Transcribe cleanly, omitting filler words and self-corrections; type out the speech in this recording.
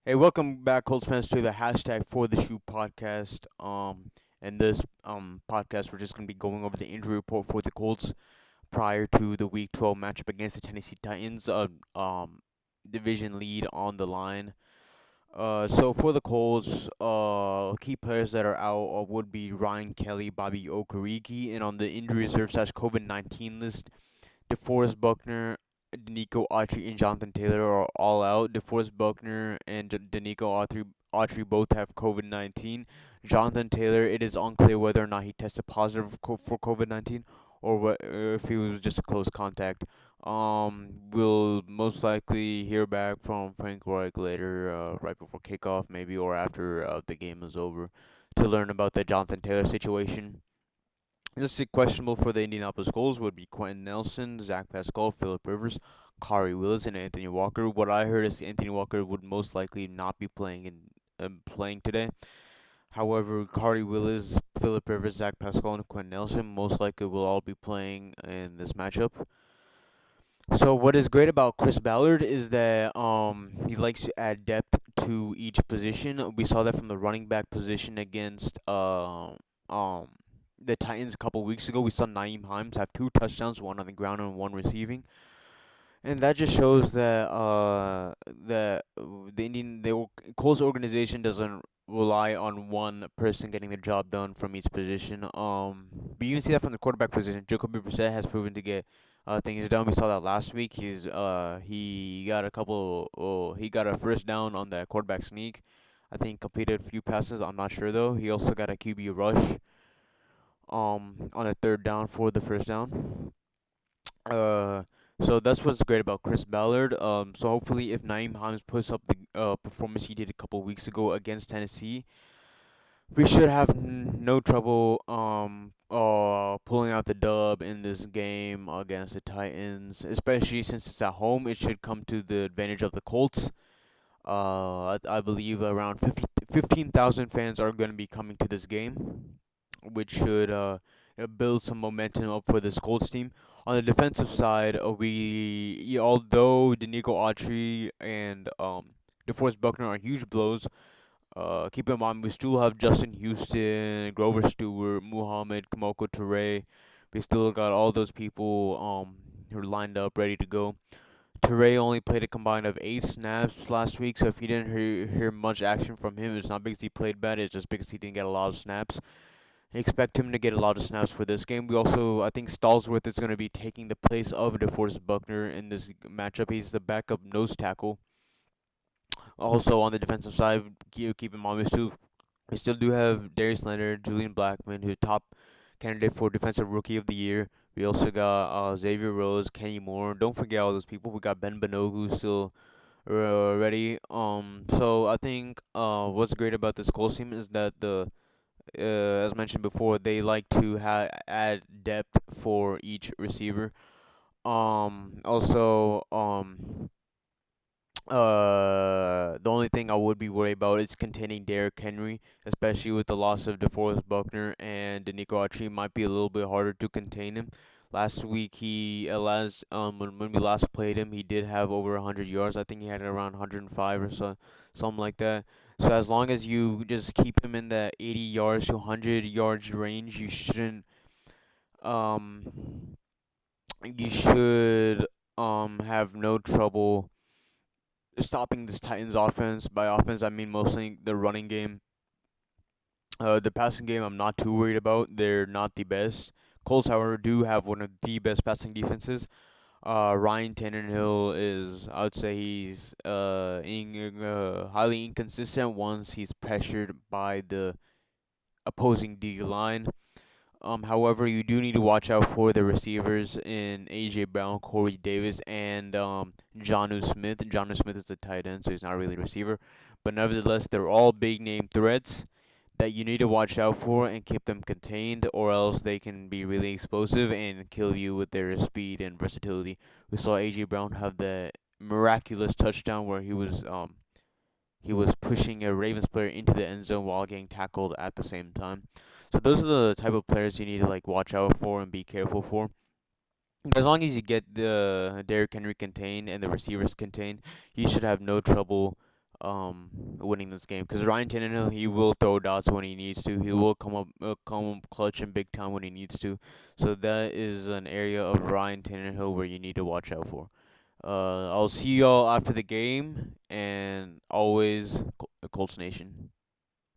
Hey, welcome back, Colts fans, to the hashtag Fortheshoe podcast. And this podcast, we're just gonna be going over the injury report for the Colts prior to the Week 12 matchup against the Tennessee Titans. Division lead on the line. So for the Colts, key players that are out would be Ryan Kelly, Bobby Okereke, and on the injury reserve slash COVID-19 list, DeForest Buckner, Danico Autry, and Jonathan Taylor are all out. DeForest Buckner and Danico Autry both have COVID-19. Jonathan Taylor, it is unclear whether or not he tested positive for COVID-19 or if he was just a close contact. We'll most likely hear back from Frank Reich later, right before kickoff, maybe, or after the game is over, to learn about the Jonathan Taylor situation. Listed questionable for the Indianapolis Colts would be Quentin Nelson, Zach Pascal, Philip Rivers, Kari Willis, and Anthony Walker. What I heard is Anthony Walker would most likely not be playing today. However, Kari Willis, Philip Rivers, Zach Pascal, and Quentin Nelson most likely will all be playing in this matchup. So what is great about Chris Ballard is that he likes to add depth to each position. We saw that from the running back position against um the Titans a couple weeks ago. We saw Naeem Hines have two touchdowns, one on the ground and one receiving. And that just shows that the Colts organization doesn't rely on one person getting the job done from each position. But you can see that from the quarterback position. Jacoby Brissett has proven to get things done. We saw that last week. He got a first down on that quarterback sneak. I think completed a few passes. I'm not sure though. He also got a QB rush on a third down for the first down. Uh, so that's what's great about Chris Ballard. So hopefully, if Naeem Hines puts up the performance he did a couple weeks ago against Tennessee, we should have no trouble pulling out the dub in this game against the Titans. Especially since it's at home, it should come to the advantage of the Colts. I believe around 15,000 fans are going to be coming to this game, which should build some momentum up for this Colts team. On the defensive side, although Danico Autry and DeForest Buckner are huge blows, keep in mind we still have Justin Houston, Grover Stewart, Muhammad, Kamoko Toure. We still got all those people who are lined up ready to go. Toure only played a combined of 8 snaps last week, so if you didn't hear much action from him, it's not because he played bad, it's just because he didn't get a lot of snaps. I expect him to get a lot of snaps for this game. I think Stallsworth is going to be taking the place of DeForest Buckner in this matchup. He's the backup nose tackle. Also on the defensive side, keep in mind we still do have Darius Leonard, Julian Blackman, who's top candidate for Defensive Rookie of the Year. We also got Xavier Rose, Kenny Moore. Don't forget all those people. We got Ben Banogu still ready. So I think what's great about this Colts team is that as mentioned before, they like to add depth for each receiver. Also, the only thing I would be worried about is containing Derrick Henry, especially with the loss of DeForest Buckner and Danico Autry. Might be a little bit harder to contain him. Last week, when we last played him, he did have over 100 yards. I think he had around 105 or so, something like that. So as long as you just keep him in that 80 yards to 100 yards range, um you should have no trouble stopping this Titans offense. By offense, I mean mostly the running game. The passing game, I'm not too worried about. They're not the best. Colts, however, do have one of the best passing defenses. Ryan Tannehill I would say he's highly inconsistent once he's pressured by the opposing D line. However, you do need to watch out for the receivers in AJ Brown, Corey Davis, and Jonnu Smith. Jonnu Smith is the tight end, so he's not really a receiver. But nevertheless, they're all big name threats that you need to watch out for and keep them contained, or else they can be really explosive and kill you with their speed and versatility. We saw AJ Brown have the miraculous touchdown where he was pushing a Ravens player into the end zone while getting tackled at the same time. So those are the type of players you need to like watch out for and be careful for. As long as you get the Derrick Henry contained and the receivers contained, you should have no trouble winning this game because Ryan Tannehill he will throw dots when he needs to. He will come clutch in big time when he needs to. So that is an area of Ryan Tannehill where you need to watch out for. I'll see y'all after the game and always Colts Nation.